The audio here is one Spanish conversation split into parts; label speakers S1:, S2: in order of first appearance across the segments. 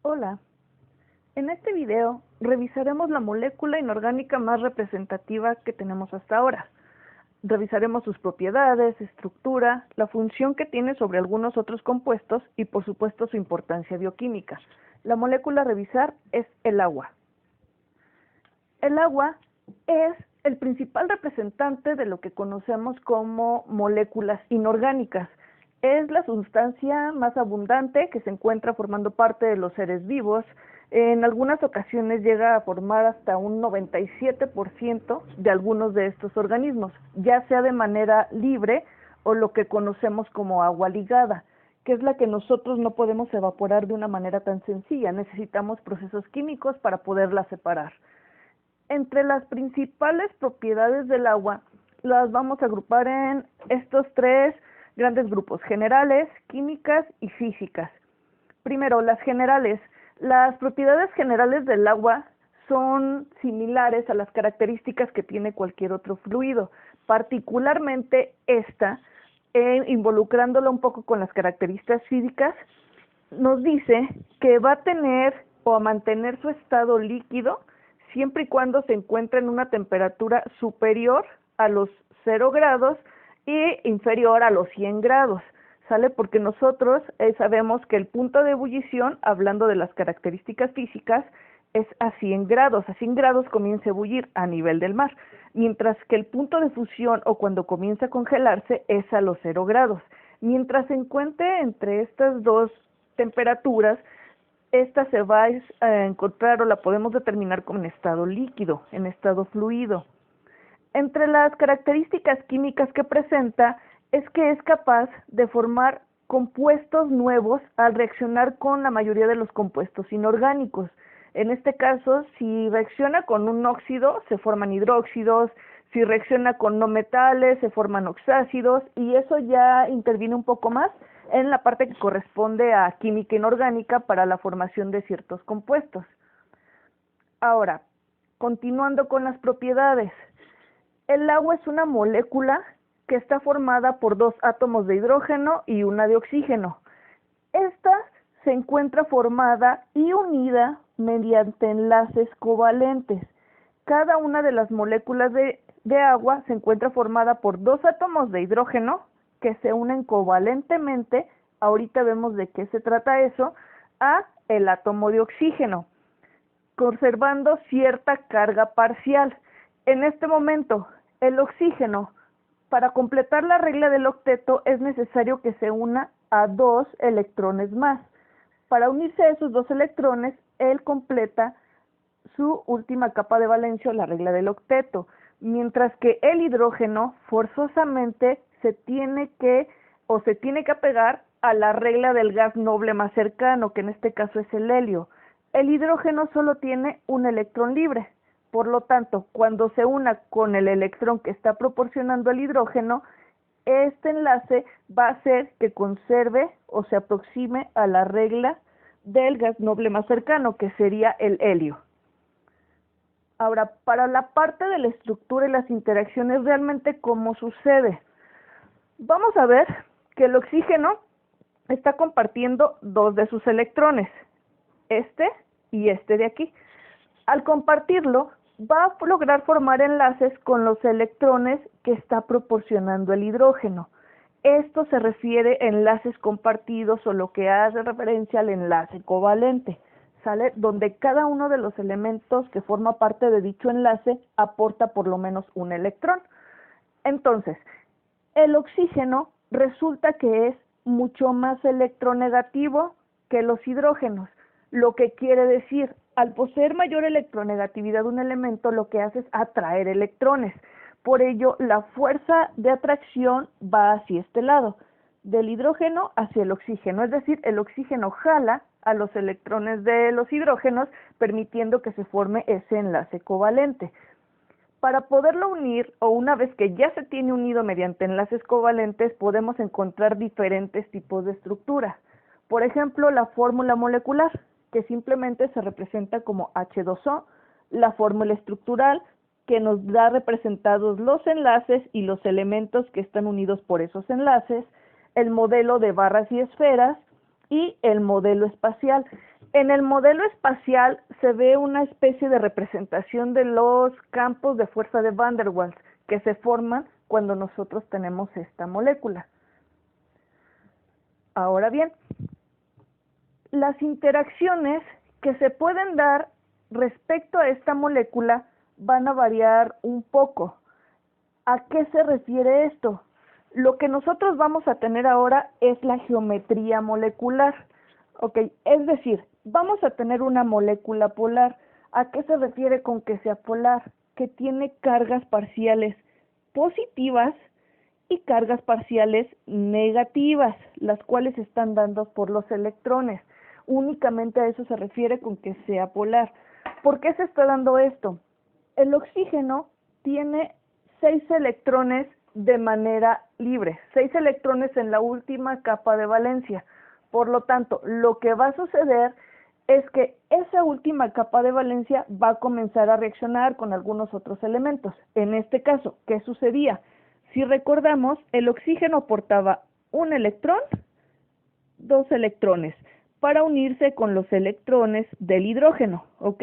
S1: Hola, en este video revisaremos la molécula inorgánica más representativa que tenemos hasta ahora. Revisaremos sus propiedades, estructura, la función que tiene sobre algunos otros compuestos y por supuesto su importancia bioquímica. La molécula a revisar es el agua. El agua es el principal representante de lo que conocemos como moléculas inorgánicas. Es la sustancia más abundante que se encuentra formando parte de los seres vivos. En algunas ocasiones llega a formar hasta un 97% de algunos de estos organismos, ya sea de manera libre o lo que conocemos como agua ligada, que es la que nosotros no podemos evaporar de una manera tan sencilla. Necesitamos procesos químicos para poderla separar. Entre las principales propiedades del agua las vamos a agrupar en estos tres grandes grupos: generales, químicas y físicas. Primero, las generales. Las propiedades generales del agua son similares a las características que tiene cualquier otro fluido, particularmente esta, involucrándola un poco con las características físicas, nos dice que va a tener o a mantener su estado líquido siempre y cuando se encuentre en una temperatura superior a los 0 grados y inferior a los 100 grados, ¿sale? Porque nosotros sabemos que el punto de ebullición, hablando de las características físicas, es a 100 grados. A 100 grados comienza a ebullir a nivel del mar, mientras que el punto de fusión o cuando comienza a congelarse es a los 0 grados. Mientras se encuentre entre estas dos temperaturas, esta se va a encontrar o la podemos determinar como en estado líquido, en estado fluido. Entre las características químicas que presenta es que es capaz de formar compuestos nuevos al reaccionar con la mayoría de los compuestos inorgánicos. En este caso, si reacciona con un óxido, se forman hidróxidos; si reacciona con no metales, se forman oxácidos, y eso ya interviene un poco más en la parte que corresponde a química inorgánica para la formación de ciertos compuestos. Ahora, continuando con las propiedades. El agua es una molécula que está formada por 2 átomos de hidrógeno y una de oxígeno. Esta se encuentra formada y unida mediante enlaces covalentes. Cada una de las moléculas de agua se encuentra formada por 2 átomos de hidrógeno que se unen covalentemente, ahorita vemos de qué se trata eso, a el átomo de oxígeno, conservando cierta carga parcial. En este momento, el oxígeno, para completar la regla del octeto, es necesario que se una a 2 electrones más. Para unirse a esos 2 electrones, él completa su última capa de valencia, la regla del octeto, mientras que el hidrógeno forzosamente se tiene que apegar a la regla del gas noble más cercano, que en este caso es el helio. El hidrógeno solo tiene un electrón libre. Por lo tanto, cuando se una con el electrón que está proporcionando el hidrógeno, este enlace va a hacer que conserve o se aproxime a la regla del gas noble más cercano, que sería el helio. Ahora, para la parte de la estructura y las interacciones, realmente cómo sucede. Vamos a ver que el oxígeno está compartiendo 2 de sus electrones, este y este de aquí. Al compartirlo, va a lograr formar enlaces con los electrones que está proporcionando el hidrógeno. Esto se refiere a enlaces compartidos, o lo que hace referencia al enlace covalente, ¿sale? Donde cada uno de los elementos que forma parte de dicho enlace aporta por lo menos un electrón. Entonces, el oxígeno resulta que es mucho más electronegativo que los hidrógenos, lo que quiere decir, al poseer mayor electronegatividad de un elemento, lo que hace es atraer electrones. Por ello, la fuerza de atracción va hacia este lado, del hidrógeno hacia el oxígeno, es decir, el oxígeno jala a los electrones de los hidrógenos, permitiendo que se forme ese enlace covalente. Para poderlo unir, o una vez que ya se tiene unido mediante enlaces covalentes, podemos encontrar diferentes tipos de estructura. Por ejemplo, la fórmula molecular, que simplemente se representa como H2O, la fórmula estructural, que nos da representados los enlaces y los elementos que están unidos por esos enlaces, el modelo de barras y esferas y el modelo espacial. En el modelo espacial se ve una especie de representación de los campos de fuerza de Van der Waals que se forman cuando nosotros tenemos esta molécula. Ahora bien, las interacciones que se pueden dar respecto a esta molécula van a variar un poco. ¿A qué se refiere esto? Lo que nosotros vamos a tener ahora es la geometría molecular. Ok, es decir, vamos a tener una molécula polar. ¿A qué se refiere con que sea polar? Que tiene cargas parciales positivas y cargas parciales negativas, las cuales están dadas por los electrones. Únicamente a eso se refiere con que sea polar. ¿Por qué se está dando esto? El oxígeno tiene 6 electrones de manera libre, 6 electrones en la última capa de valencia. Por lo tanto, lo que va a suceder es que esa última capa de valencia va a comenzar a reaccionar con algunos otros elementos. En este caso, ¿qué sucedía? Si recordamos, el oxígeno aportaba un electrón, 2 electrones, para unirse con los electrones del hidrógeno, ¿ok?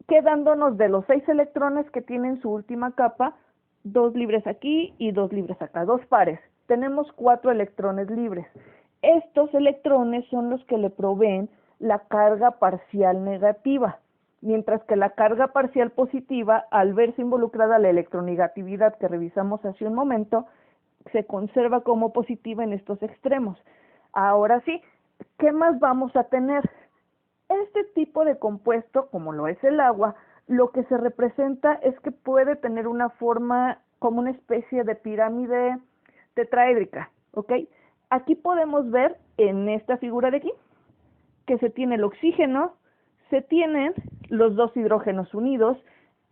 S1: Quedándonos de los 6 electrones que tienen su última capa, 2 libres aquí y 2 libres acá, 2 pares. Tenemos 4 electrones libres. Estos electrones son los que le proveen la carga parcial negativa, mientras que la carga parcial positiva, al verse involucrada la electronegatividad que revisamos hace un momento, se conserva como positiva en estos extremos. Ahora sí, ¿qué más vamos a tener? Este tipo de compuesto, como lo es el agua, lo que se representa es que puede tener una forma como una especie de pirámide tetraédrica, ¿ok? Aquí podemos ver en esta figura de aquí que se tiene el oxígeno, se tienen los 2 hidrógenos unidos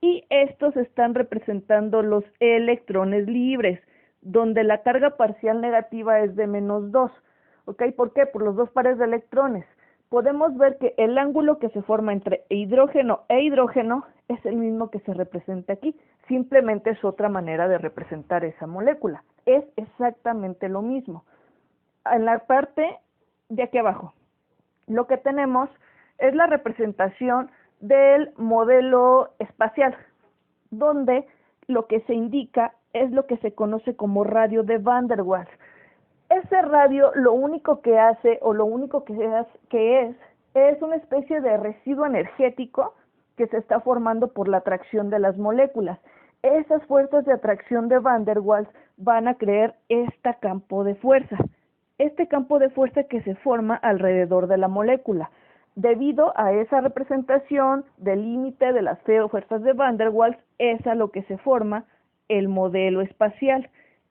S1: y estos están representando los electrones libres, donde la carga parcial negativa es de -2, ¿ok? ¿Por qué? Por los 2 pares de electrones. Podemos ver que el ángulo que se forma entre hidrógeno e hidrógeno es el mismo que se representa aquí, simplemente es otra manera de representar esa molécula. Es exactamente lo mismo. En la parte de aquí abajo, lo que tenemos es la representación del modelo espacial, donde lo que se indica es lo que se conoce como radio de Van der Waals. Ese radio lo único que hace, o lo único que es una especie de residuo energético que se está formando por la atracción de las moléculas. Esas fuerzas de atracción de Van der Waals van a crear este campo de fuerza. Este campo de fuerza que se forma alrededor de la molécula. Debido a esa representación del límite de las fuerzas de Van der Waals, es a lo que se forma el modelo espacial.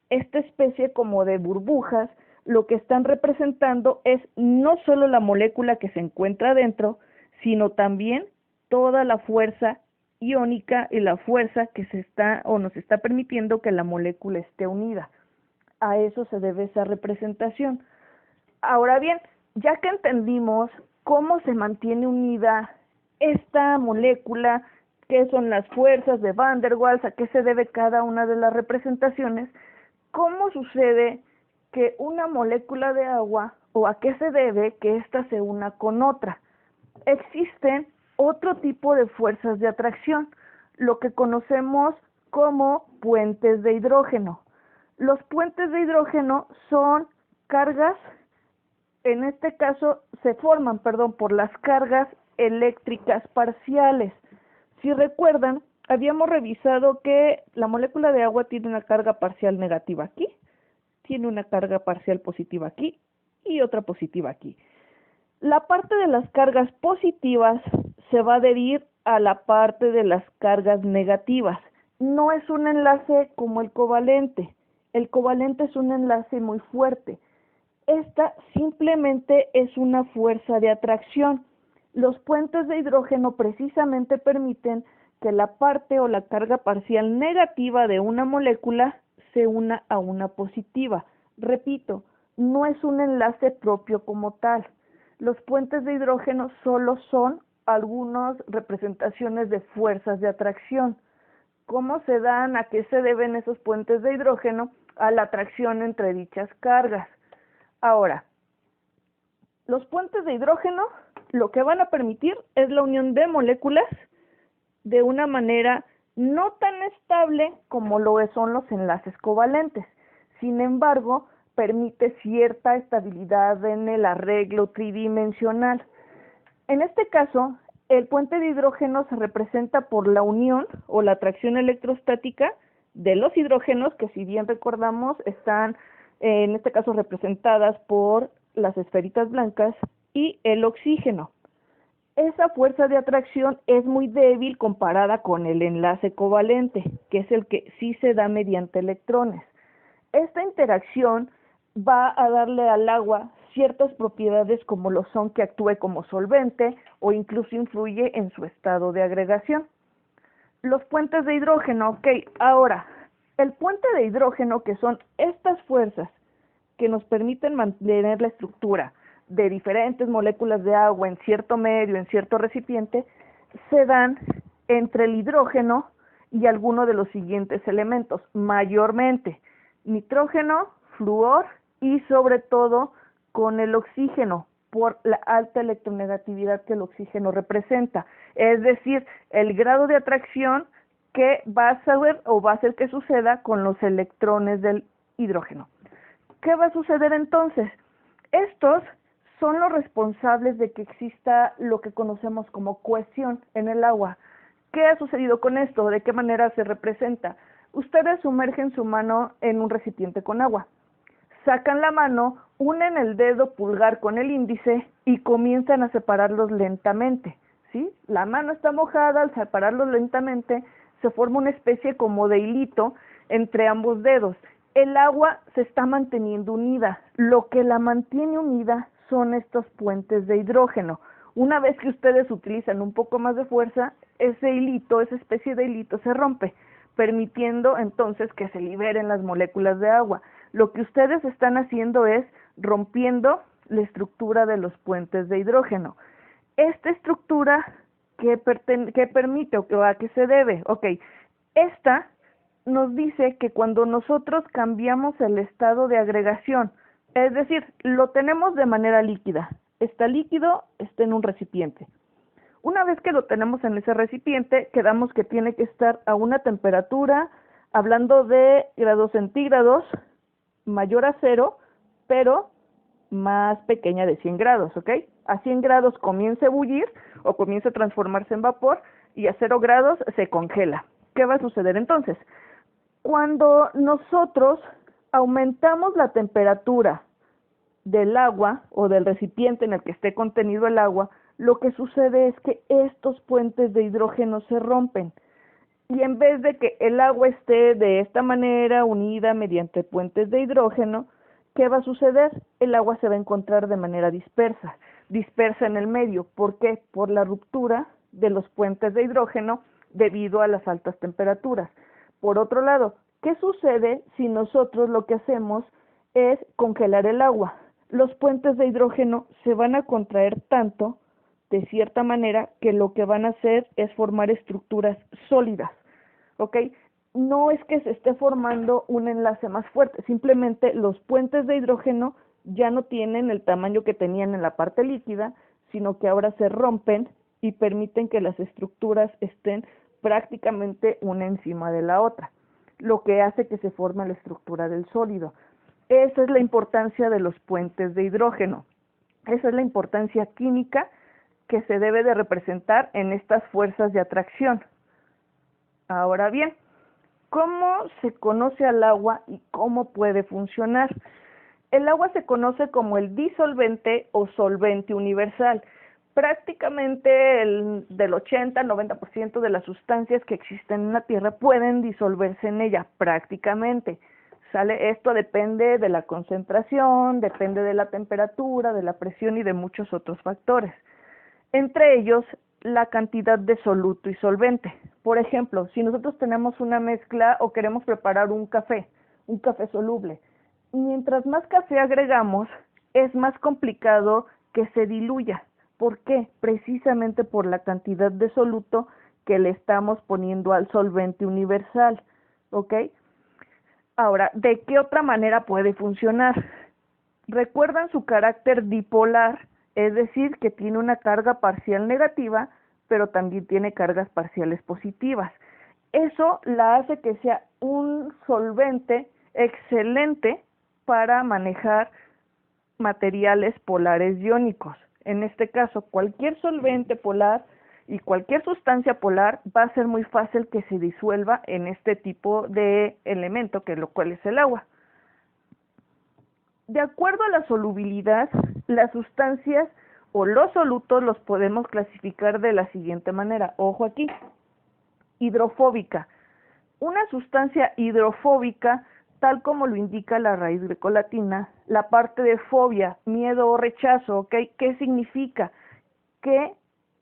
S1: Esta especie como de burbujas, lo que están representando es no solo la molécula que se encuentra dentro, sino también toda la fuerza iónica y la fuerza que nos está permitiendo que la molécula esté unida. A eso se debe esa representación. Ahora bien, ya que entendimos cómo se mantiene unida esta molécula, qué son las fuerzas de Van der Waals, a qué se debe cada una de las representaciones, ¿cómo sucede que una molécula de agua, o a qué se debe que ésta se una con otra? Existen otro tipo de fuerzas de atracción, lo que conocemos como puentes de hidrógeno. Los puentes de hidrógeno son cargas, en este caso se forman, por las cargas eléctricas parciales. Si recuerdan, habíamos revisado que la molécula de agua tiene una carga parcial negativa aquí, tiene una carga parcial positiva aquí y otra positiva aquí. La parte de las cargas positivas se va a adherir a la parte de las cargas negativas. No es un enlace como el covalente. El covalente es un enlace muy fuerte. Esta simplemente es una fuerza de atracción. Los puentes de hidrógeno precisamente permiten que la parte o la carga parcial negativa de una molécula se una a una positiva. Repito, no es un enlace propio como tal. Los puentes de hidrógeno solo son algunas representaciones de fuerzas de atracción. ¿Cómo se dan? ¿A qué se deben esos puentes de hidrógeno? A la atracción entre dichas cargas. Ahora, los puentes de hidrógeno lo que van a permitir es la unión de moléculas de una manera no tan estable como lo son los enlaces covalentes. Sin embargo, permite cierta estabilidad en el arreglo tridimensional. En este caso, el puente de hidrógeno se representa por la unión o la atracción electrostática de los hidrógenos, que si bien recordamos están en este caso representadas por las esferitas blancas, y el oxígeno. Esa fuerza de atracción es muy débil comparada con el enlace covalente, que es el que sí se da mediante electrones. Esta interacción va a darle al agua ciertas propiedades como lo son que actúe como solvente o incluso influye en su estado de agregación. Los puentes de hidrógeno, ok, ahora, el puente de hidrógeno, que son estas fuerzas que nos permiten mantener la estructura de diferentes moléculas de agua en cierto medio, en cierto recipiente, se dan entre el hidrógeno y alguno de los siguientes elementos, mayormente nitrógeno, flúor y sobre todo con el oxígeno, por la alta electronegatividad que el oxígeno representa, es decir, el grado de atracción que va a saber o va a hacer que suceda con los electrones del hidrógeno. ¿Qué va a suceder entonces? Estos son los responsables de que exista lo que conocemos como cohesión en el agua. ¿Qué ha sucedido con esto? ¿De qué manera se representa? Ustedes sumergen su mano en un recipiente con agua. Sacan la mano, unen el dedo pulgar con el índice y comienzan a separarlos lentamente, ¿sí? La mano está mojada, al separarlos lentamente se forma una especie como de hilito entre ambos dedos. El agua se está manteniendo unida. Lo que la mantiene unida son estos puentes de hidrógeno. Una vez que ustedes utilizan un poco más de fuerza, ese hilito, esa especie de hilito se rompe, permitiendo entonces que se liberen las moléculas de agua. Lo que ustedes están haciendo es rompiendo la estructura de los puentes de hidrógeno. Esta estructura, ¿qué permite o a qué se debe? Ok, esta nos dice que cuando nosotros cambiamos el estado de agregación, es decir, lo tenemos de manera líquida, está líquido, está en un recipiente. Una vez que lo tenemos en ese recipiente, quedamos que tiene que estar a una temperatura, hablando de grados centígrados, mayor a 0, pero más pequeña de 100 grados, ¿ok? A 100 grados comienza a ebullir o comienza a transformarse en vapor y a 0 grados se congela. ¿Qué va a suceder entonces? Cuando nosotros aumentamos la temperatura del agua o del recipiente en el que esté contenido el agua, lo que sucede es que estos puentes de hidrógeno se rompen. Y en vez de que el agua esté de esta manera unida mediante puentes de hidrógeno, ¿qué va a suceder? El agua se va a encontrar de manera dispersa en el medio. ¿Por qué? Por la ruptura de los puentes de hidrógeno debido a las altas temperaturas. Por otro lado, ¿qué sucede si nosotros lo que hacemos es congelar el agua? Los puentes de hidrógeno se van a contraer tanto, de cierta manera, que lo que van a hacer es formar estructuras sólidas, ¿ok? No es que se esté formando un enlace más fuerte, simplemente los puentes de hidrógeno ya no tienen el tamaño que tenían en la parte líquida, sino que ahora se rompen y permiten que las estructuras estén prácticamente una encima de la otra, lo que hace que se forme la estructura del sólido. Esa es la importancia de los puentes de hidrógeno. Esa es la importancia química que se debe de representar en estas fuerzas de atracción. Ahora bien, ¿cómo se conoce al agua y cómo puede funcionar? El agua se conoce como el disolvente o solvente universal. Prácticamente del 80-90% de las sustancias que existen en la Tierra pueden disolverse en ella, prácticamente. Esto depende de la concentración, depende de la temperatura, de la presión y de muchos otros factores. Entre ellos, la cantidad de soluto y solvente. Por ejemplo, si nosotros tenemos una mezcla o queremos preparar un café soluble, mientras más café agregamos, es más complicado que se diluya. ¿Por qué? Precisamente por la cantidad de soluto que le estamos poniendo al solvente universal, ¿ok? Ahora, ¿de qué otra manera puede funcionar? ¿Recuerdan su carácter dipolar es decir, que tiene una carga parcial negativa, pero también tiene cargas parciales positivas. Eso la hace que sea un solvente excelente para manejar materiales polares iónicos. En este caso, cualquier solvente polar y cualquier sustancia polar va a ser muy fácil que se disuelva en este tipo de elemento, que lo cual es el agua. De acuerdo a la solubilidad, las sustancias o los solutos los podemos clasificar de la siguiente manera. Ojo aquí. Hidrofóbica. Una sustancia hidrofóbica, tal como lo indica la raíz grecolatina, la parte de fobia, miedo o rechazo, ¿ok? ¿Qué significa? Que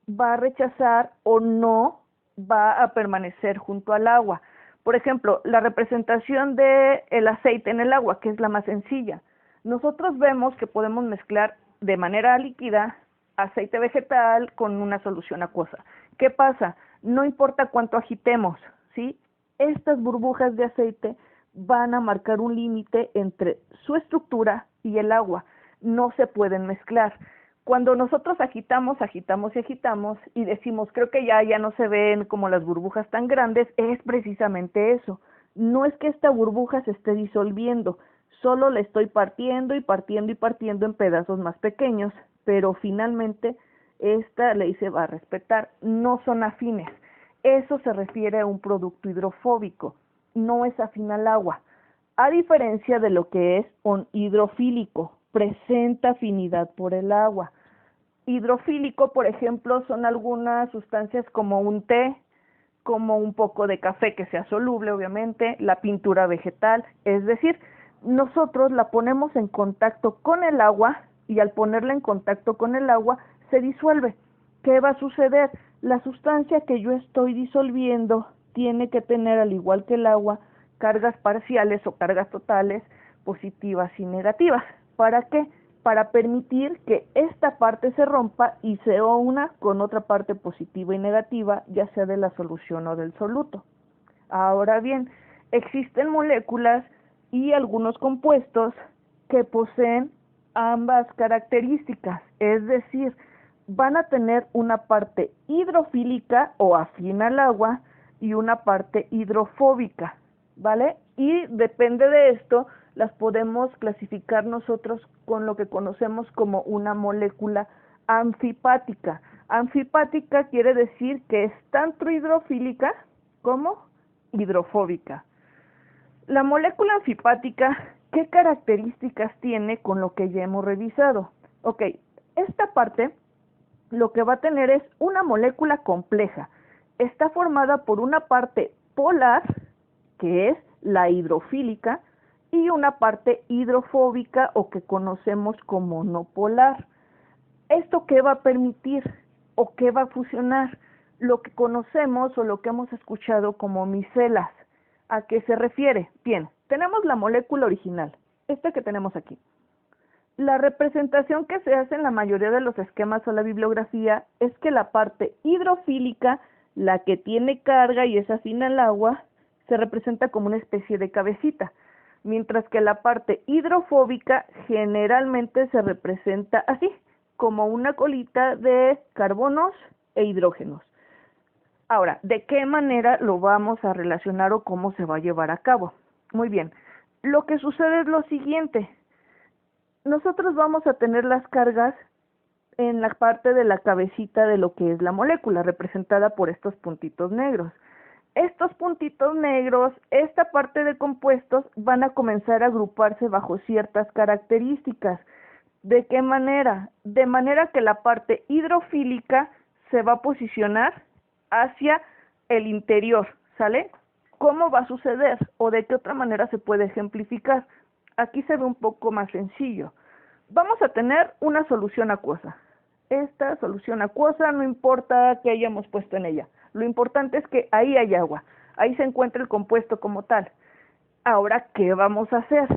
S1: va a rechazar o no va a permanecer junto al agua. Por ejemplo, la representación del aceite en el agua, que es la más sencilla. Nosotros vemos que podemos mezclar de manera líquida aceite vegetal con una solución acuosa. ¿Qué pasa? No importa cuánto agitemos, ¿sí? Estas burbujas de aceite van a marcar un límite entre su estructura y el agua. No se pueden mezclar. Cuando nosotros agitamos, agitamos y agitamos y decimos, creo que ya no se ven como las burbujas tan grandes, es precisamente eso. No es que esta burbuja se esté disolviendo, solo la estoy partiendo y partiendo y partiendo en pedazos más pequeños, pero finalmente esta ley se va a respetar. No son afines. Eso se refiere a un producto hidrofóbico, no es afín al agua. A diferencia de lo que es un hidrofílico, presenta afinidad por el agua. Hidrofílico, por ejemplo, son algunas sustancias como un té, como un poco de café que sea soluble, obviamente, la pintura vegetal, es decir, nosotros la ponemos en contacto con el agua y al ponerla en contacto con el agua se disuelve. ¿Qué va a suceder? La sustancia que yo estoy disolviendo tiene que tener, al igual que el agua, cargas parciales o cargas totales positivas y negativas. ¿Para qué? Para permitir que esta parte se rompa y se una con otra parte positiva y negativa, ya sea de la solución o del soluto. Ahora bien, existen moléculas y algunos compuestos que poseen ambas características, es decir, van a tener una parte hidrofílica o afín al agua y una parte hidrofóbica, ¿vale? Y depende de esto, las podemos clasificar nosotros con lo que conocemos como una molécula anfipática. Anfipática quiere decir que es tanto hidrofílica como hidrofóbica. La molécula anfipática, ¿qué características tiene con lo que ya hemos revisado? Ok, esta parte lo que va a tener es una molécula compleja. Está formada por una parte polar, que es la hidrofílica, y una parte hidrofóbica o que conocemos como no polar. ¿Esto qué va a permitir o qué va a fusionar? Lo que conocemos o lo que hemos escuchado como micelas. ¿A qué se refiere? Bien, tenemos la molécula original, esta que tenemos aquí. La representación que se hace en la mayoría de los esquemas o la bibliografía es que la parte hidrofílica, la que tiene carga y es afín al agua, se representa como una especie de cabecita, mientras que la parte hidrofóbica generalmente se representa así, como una colita de carbonos e hidrógenos. Ahora, ¿de qué manera lo vamos a relacionar o cómo se va a llevar a cabo? Muy bien, lo que sucede es lo siguiente. Nosotros vamos a tener las cargas en la parte de la cabecita de lo que es la molécula, representada por estos puntitos negros. Estos puntitos negros, esta parte de compuestos, van a comenzar a agruparse bajo ciertas características. ¿De qué manera? De manera que la parte hidrofílica se va a posicionar hacia el interior, ¿sale? ¿Cómo va a suceder? ¿O de qué otra manera se puede ejemplificar? Aquí se ve un poco más sencillo. Vamos a tener una solución acuosa. Esta solución acuosa no importa qué hayamos puesto en ella. Lo importante es que ahí hay agua. Ahí se encuentra el compuesto como tal. Ahora, ¿qué vamos a hacer?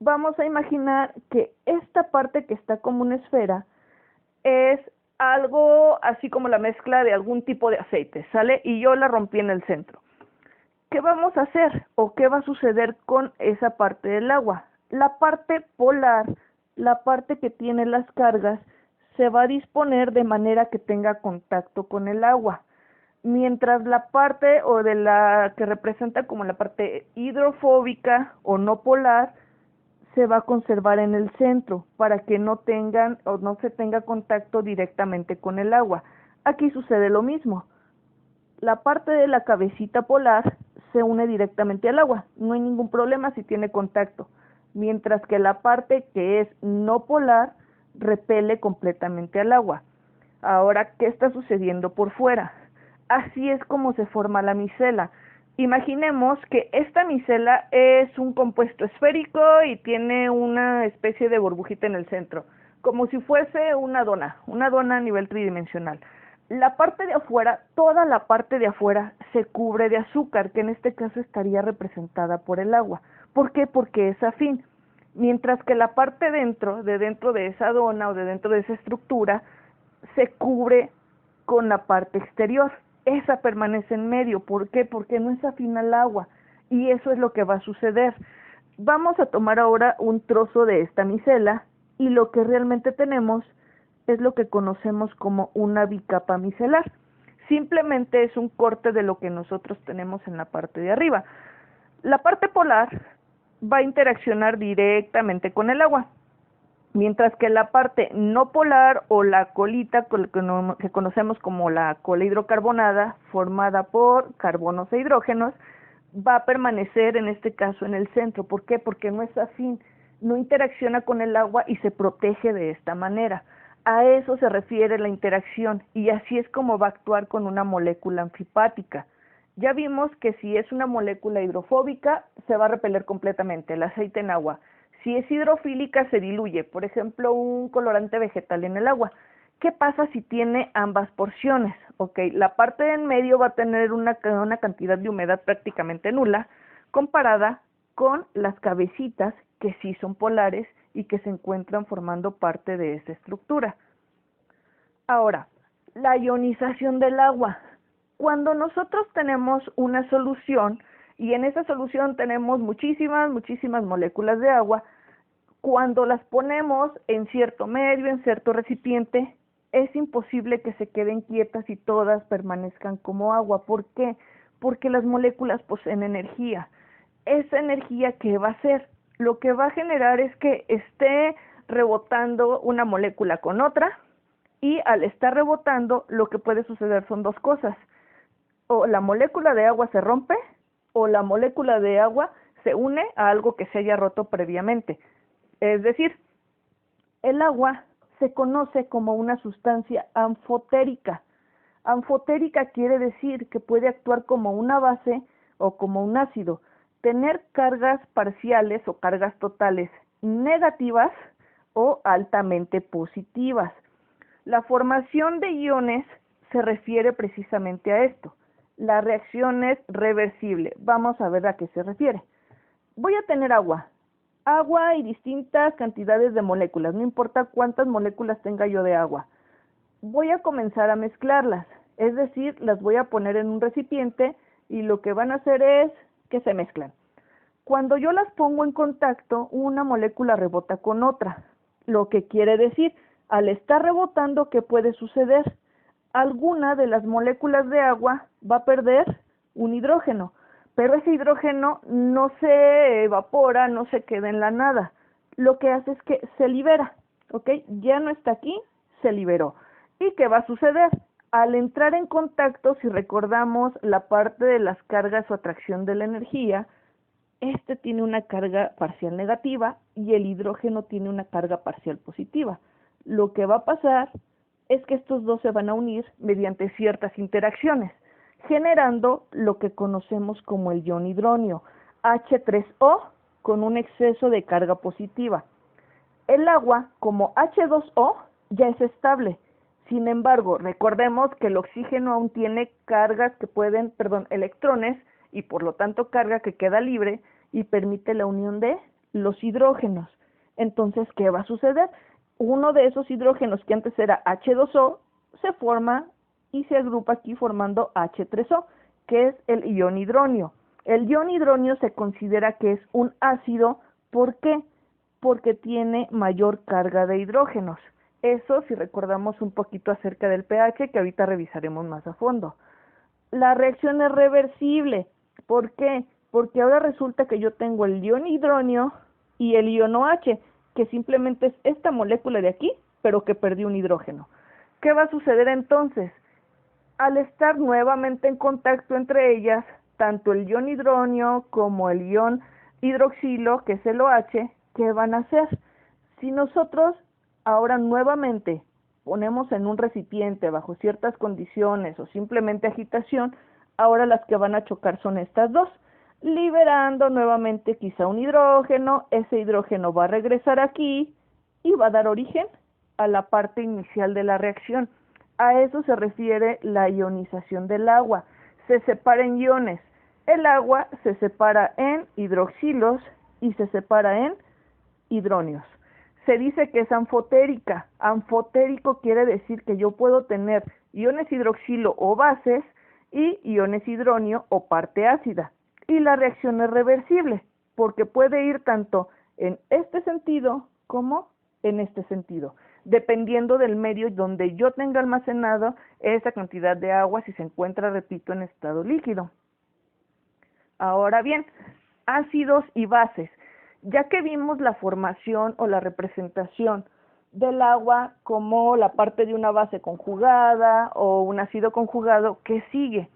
S1: Vamos a imaginar que esta parte que está como una esfera es algo así como la mezcla de algún tipo de aceite, ¿sale? Y yo la rompí en el centro. ¿Qué vamos a hacer o qué va a suceder con esa parte del agua? La parte polar, la parte que tiene las cargas, se va a disponer de manera que tenga contacto con el agua, mientras la parte o de la que representa como la parte hidrofóbica o no polar se va a conservar en el centro para que no tengan o no se tenga contacto directamente con el agua. Aquí sucede lo mismo. La parte de la cabecita polar se une directamente al agua, no hay ningún problema si tiene contacto, mientras que la parte que es no polar repele completamente al agua. Ahora, ¿qué está sucediendo por fuera? Así es como se forma la micela. Imaginemos que esta micela es un compuesto esférico y tiene una especie de burbujita en el centro, como si fuese una dona a nivel tridimensional. La parte de afuera, toda la parte de afuera se cubre de azúcar, que en este caso estaría representada por el agua. ¿Por qué? Porque es afín. Mientras que la parte dentro de esa dona o de dentro de esa estructura se cubre con la parte exterior. Esa permanece en medio. ¿Por qué? Porque no es afín al agua. Y eso es lo que va a suceder. Vamos a tomar ahora un trozo de esta micela y lo que realmente tenemos es lo que conocemos como una bicapa micelar. Simplemente es un corte de lo que nosotros tenemos en la parte de arriba. La parte polar va a interaccionar directamente con el agua, mientras que la parte no polar o la colita que conocemos como la cola hidrocarbonada, formada por carbonos e hidrógenos, va a permanecer en este caso en el centro. ¿Por qué? Porque no es afín, no interacciona con el agua y se protege de esta manera. A eso se refiere la interacción y así es como va a actuar con una molécula anfipática. Ya vimos que si es una molécula hidrofóbica se va a repeler completamente, el aceite en agua. Si es hidrofílica se diluye, por ejemplo un colorante vegetal en el agua. ¿Qué pasa si tiene ambas porciones? La parte de en medio va a tener una cantidad de humedad prácticamente nula comparada con las cabecitas que sí son polares y que se encuentran formando parte de esa estructura. Ahora, la ionización del agua. Cuando nosotros tenemos una solución y en esa solución tenemos muchísimas moléculas de agua, cuando las ponemos en cierto medio, en cierto recipiente, es imposible que se queden quietas y todas permanezcan como agua. ¿Por qué? Porque las moléculas poseen energía. Esa energía, ¿qué va a hacer? Lo que va a generar es que esté rebotando una molécula con otra y al estar rebotando lo que puede suceder son dos cosas. O la molécula de agua se rompe o la molécula de agua se une a algo que se haya roto previamente. Es decir, el agua se conoce como una sustancia anfotérica. Anfotérica quiere decir que puede actuar como una base o como un ácido, tener cargas parciales o cargas totales negativas o altamente positivas. La formación de iones se refiere precisamente a esto. La reacción es reversible. Vamos a ver a qué se refiere. Voy a tener agua y distintas cantidades de moléculas, no importa cuántas moléculas tenga yo de agua. Voy a comenzar a mezclarlas, es decir, las voy a poner en un recipiente y lo que van a hacer es que se mezclan. Cuando yo las pongo en contacto, una molécula rebota con otra, lo que quiere decir, al estar rebotando, ¿qué puede suceder? Alguna de las moléculas de agua va a perder un hidrógeno, pero ese hidrógeno no se evapora, no se queda en la nada. Lo que hace es que se libera, Ya no está aquí, se liberó. ¿Y qué va a suceder? Al entrar en contacto, si recordamos la parte de las cargas o atracción de la energía, este tiene una carga parcial negativa y el hidrógeno tiene una carga parcial positiva. Lo que va a pasar es que estos dos se van a unir mediante ciertas interacciones, generando lo que conocemos como el ion hidronio, H3O, con un exceso de carga positiva. El agua, como H2O, ya es estable. Sin embargo, recordemos que el oxígeno aún tiene electrones, y por lo tanto carga que queda libre y permite la unión de los hidrógenos. Entonces, ¿qué va a suceder? Uno de esos hidrógenos que antes era H2O se forma y se agrupa aquí formando H3O, que es el ion hidronio. El ion hidronio se considera que es un ácido. ¿Por qué? Porque tiene mayor carga de hidrógenos. Eso si recordamos un poquito acerca del pH, que ahorita revisaremos más a fondo. La reacción es reversible. ¿Por qué? Porque ahora resulta que yo tengo el ion hidronio y el ion OH, que simplemente es esta molécula de aquí, pero que perdió un hidrógeno. ¿Qué va a suceder entonces? Al estar nuevamente en contacto entre ellas, tanto el ion hidronio como el ion hidroxilo, que es el OH, ¿qué van a hacer? Si nosotros ahora nuevamente ponemos en un recipiente bajo ciertas condiciones o simplemente agitación, ahora las que van a chocar son estas dos, liberando nuevamente quizá un hidrógeno, ese hidrógeno va a regresar aquí y va a dar origen a la parte inicial de la reacción. A eso se refiere la ionización del agua. Se separa en iones. El agua se separa en hidroxilos y se separa en hidronios. Se dice que es anfotérica. Anfotérico quiere decir que yo puedo tener iones hidroxilo o bases y iones hidronio o parte ácida. Y la reacción es reversible, porque puede ir tanto en este sentido como en este sentido, dependiendo del medio donde yo tenga almacenado esa cantidad de agua si se encuentra, repito, en estado líquido. Ahora bien, ácidos y bases. Ya que vimos la formación o la representación del agua como la parte de una base conjugada o un ácido conjugado, ¿qué sigue?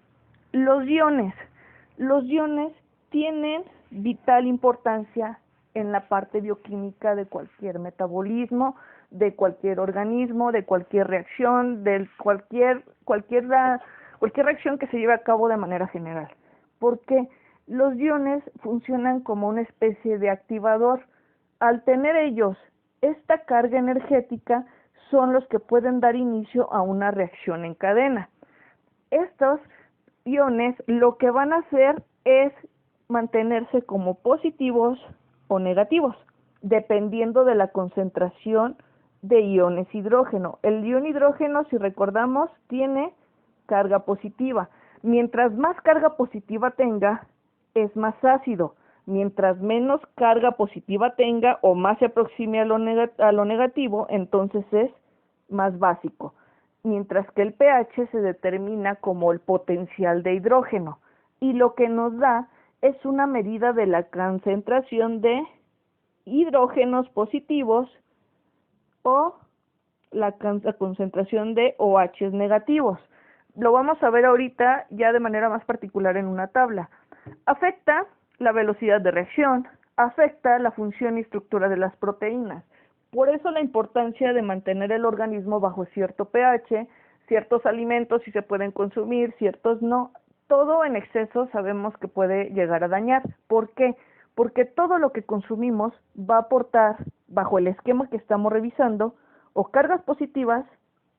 S1: Los iones. Los iones tienen vital importancia en la parte bioquímica de cualquier metabolismo, de cualquier organismo, de cualquier reacción, de cualquier reacción que se lleve a cabo de manera general. Porque los iones funcionan como una especie de activador. Al tener ellos esta carga energética, son los que pueden dar inicio a una reacción en cadena. Estos iones lo que van a hacer es mantenerse como positivos o negativos, dependiendo de la concentración de iones hidrógeno. El ion hidrógeno, si recordamos, tiene carga positiva. Mientras más carga positiva tenga, es más ácido. Mientras menos carga positiva tenga o más se aproxime a lo negativo, entonces es más básico. Mientras que el pH se determina como el potencial de hidrógeno y lo que nos da es una medida de la concentración de hidrógenos positivos o la concentración de OH negativos. Lo vamos a ver ahorita ya de manera más particular en una tabla. Afecta la velocidad de reacción, afecta la función y estructura de las proteínas. Por eso la importancia de mantener el organismo bajo cierto pH, ciertos alimentos si se pueden consumir, ciertos no. Todo en exceso sabemos que puede llegar a dañar. ¿Por qué? Porque todo lo que consumimos va a aportar, bajo el esquema que estamos revisando, o cargas positivas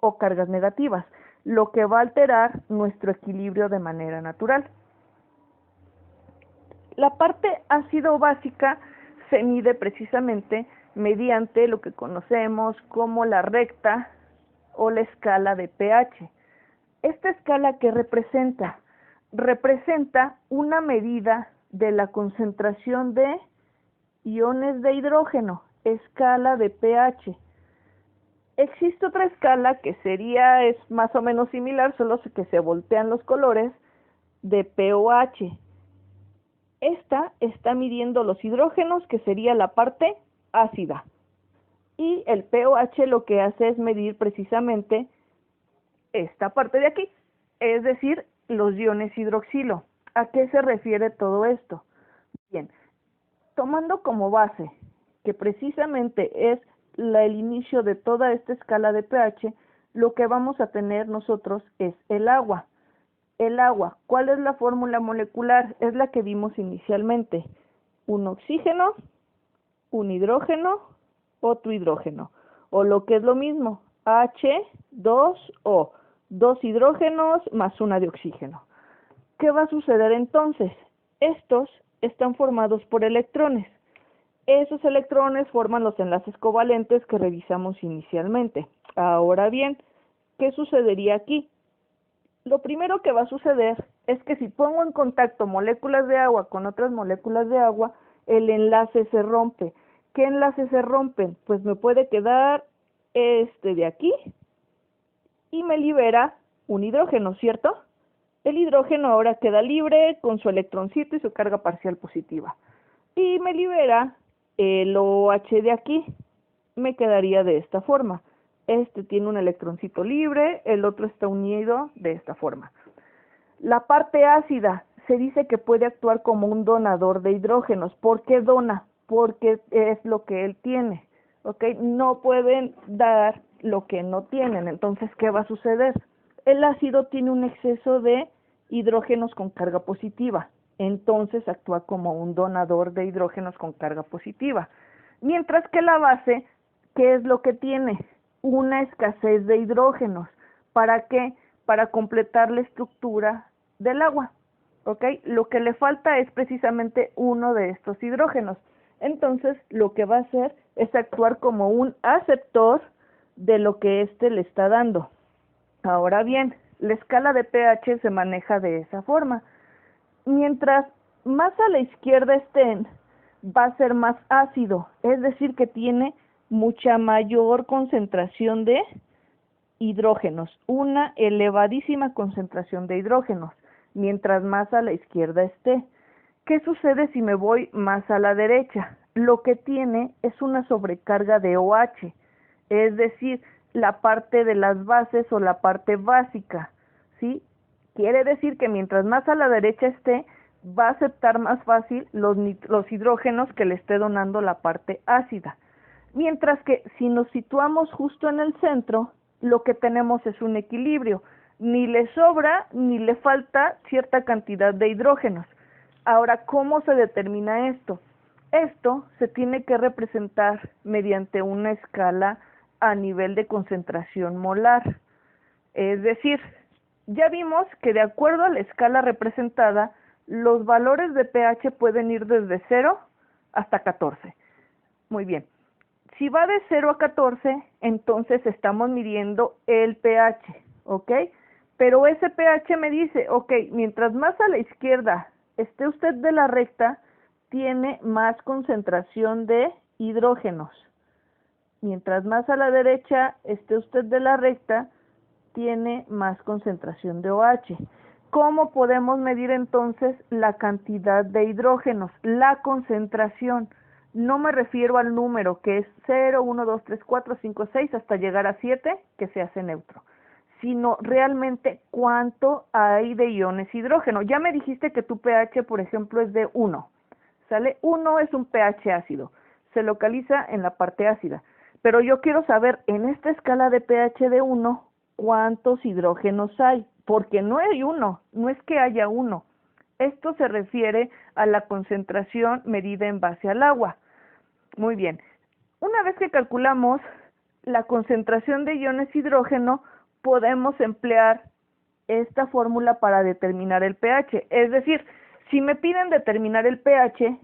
S1: o cargas negativas, lo que va a alterar nuestro equilibrio de manera natural. La parte ácido básica se mide precisamente mediante lo que conocemos como la recta o la escala de pH. ¿Esta escala qué representa? Representa una medida de la concentración de iones de hidrógeno, escala de pH. Existe otra escala que es más o menos similar, solo que se voltean los colores, de pOH. Esta está midiendo los hidrógenos, que sería la parte ácida. Y el pOH lo que hace es medir precisamente esta parte de aquí, es decir, los iones hidroxilo. ¿A qué se refiere todo esto? Bien, tomando como base que precisamente es el inicio de toda esta escala de pH, lo que vamos a tener nosotros es el agua. El agua, ¿cuál es la fórmula molecular? Es la que vimos inicialmente. Un oxígeno, un hidrógeno, otro hidrógeno. O lo que es lo mismo, H2O, dos hidrógenos más una de oxígeno. ¿Qué va a suceder entonces? Estos están formados por electrones. Esos electrones forman los enlaces covalentes que revisamos inicialmente. Ahora bien, ¿qué sucedería aquí? Lo primero que va a suceder es que si pongo en contacto moléculas de agua con otras moléculas de agua, el enlace se rompe. ¿Qué enlaces se rompen? Pues me puede quedar este de aquí y me libera un hidrógeno, ¿cierto? El hidrógeno ahora queda libre con su electroncito y su carga parcial positiva. Y me libera el OH de aquí. Me quedaría de esta forma. Este tiene un electroncito libre, el otro está unido de esta forma. La parte ácida se dice que puede actuar como un donador de hidrógenos. ¿Por qué dona? Porque es lo que él tiene. ¿Ok? No pueden dar lo que no tienen. Entonces, ¿qué va a suceder? El ácido tiene un exceso de hidrógenos con carga positiva. Entonces actúa como un donador de hidrógenos con carga positiva. Mientras que la base, ¿qué es lo que tiene? Una escasez de hidrógenos. ¿Para qué? Para completar la estructura del agua. ¿Ok? Lo que le falta es precisamente uno de estos hidrógenos. Entonces, lo que va a hacer es actuar como un aceptor de lo que éste le está dando. Ahora bien, la escala de pH se maneja de esa forma. Mientras más a la izquierda estén, va a ser más ácido, es decir, que tiene mucha mayor concentración de hidrógenos, una elevadísima concentración de hidrógenos, mientras más a la izquierda esté. ¿Qué sucede si me voy más a la derecha? Lo que tiene es una sobrecarga de OH, es decir, la parte de las bases o la parte básica, ¿sí? Quiere decir que mientras más a la derecha esté, va a aceptar más fácil los hidrógenos que le esté donando la parte ácida. Mientras que si nos situamos justo en el centro, lo que tenemos es un equilibrio. Ni le sobra ni le falta cierta cantidad de hidrógenos. Ahora, ¿cómo se determina esto? Esto se tiene que representar mediante una escala a nivel de concentración molar. Es decir, ya vimos que de acuerdo a la escala representada, los valores de pH pueden ir desde 0 hasta 14. Muy bien. Si va de 0 a 14, entonces estamos midiendo el pH, ¿ok? Pero ese pH me dice, ok, mientras más a la izquierda esté usted de la recta, tiene más concentración de hidrógenos. Mientras más a la derecha esté usted de la recta, tiene más concentración de OH. ¿Cómo podemos medir entonces la cantidad de hidrógenos? La concentración. No me refiero al número que es 0, 1, 2, 3, 4, 5, 6 hasta llegar a 7 que se hace neutro, sino realmente cuánto hay de iones hidrógeno. Ya me dijiste que tu pH, por ejemplo, es de 1. ¿Sale? 1 es un pH ácido. Se localiza en la parte ácida. Pero yo quiero saber en esta escala de pH de 1 cuántos hidrógenos hay, porque no hay uno, no es que haya uno. Esto se refiere a la concentración medida en base al agua. Muy bien. Una vez que calculamos la concentración de iones hidrógeno, podemos emplear esta fórmula para determinar el pH. Es decir, si me piden determinar el pH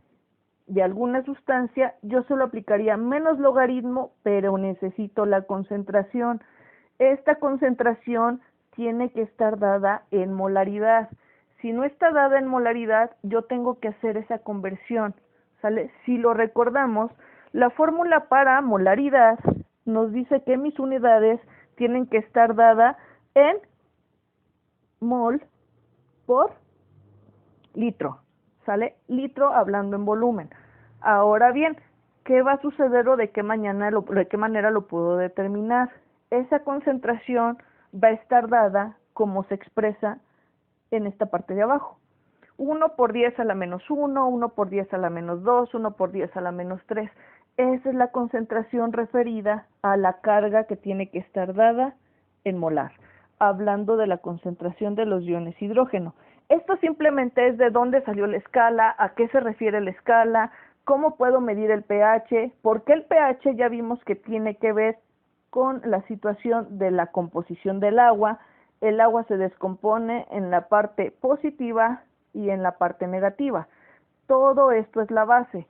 S1: de alguna sustancia, yo solo aplicaría menos logaritmo, pero necesito la concentración. Esta concentración tiene que estar dada en molaridad. Si no está dada en molaridad, yo tengo que hacer esa conversión, ¿sale? Si lo recordamos, la fórmula para molaridad nos dice que mis unidades tienen que estar dadas en mol por litro, ¿sale? Litro hablando en volumen. Ahora bien, ¿qué va a suceder o de qué manera lo puedo determinar? Esa concentración va a estar dada como se expresa en esta parte de abajo. 1 por 10 a la menos 1, 1 por 10 a la menos 2, 1 por 10 a la menos 3. Esa es la concentración referida a la carga que tiene que estar dada en molar, hablando de la concentración de los iones hidrógeno. Esto simplemente es de dónde salió la escala, a qué se refiere la escala, cómo puedo medir el pH, porque el pH ya vimos que tiene que ver con la situación de la composición del agua. El agua se descompone en la parte positiva y en la parte negativa. Todo esto es la base.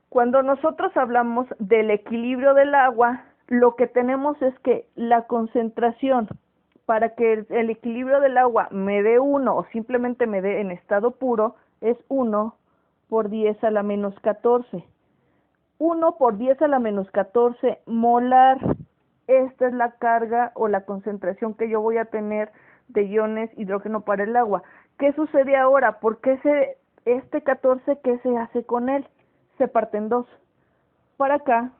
S1: Cuando nosotros hablamos del equilibrio del agua, lo que tenemos es que la concentración para que el equilibrio del agua me dé 1 o simplemente me dé en estado puro es 1 por 10 a la menos 14. 1 por 10 a la menos 14 molar. esta es la carga o la concentración que yo voy a tener de iones hidrógeno para el agua. ¿Qué sucede ahora? ¿Por qué este 14, qué se hace con él? Se parte en dos. Para acá,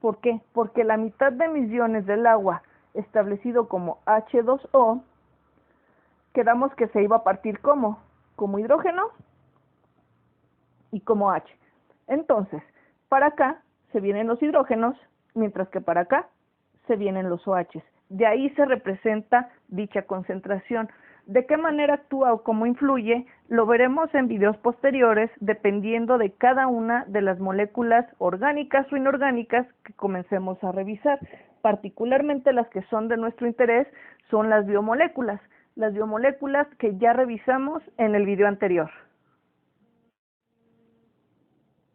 S1: ¿por qué? Porque la mitad de mis iones del agua, establecido como H2O, quedamos que se iba a partir como hidrógeno y como H. Entonces, para acá se vienen los hidrógenos, mientras que para acá se vienen los OHs. De ahí se representa dicha concentración. ¿De qué manera actúa o cómo influye? Lo veremos en videos posteriores, dependiendo de cada una de las moléculas orgánicas o inorgánicas que comencemos a revisar. Particularmente las que son de nuestro interés son las biomoléculas que ya revisamos en el video anterior.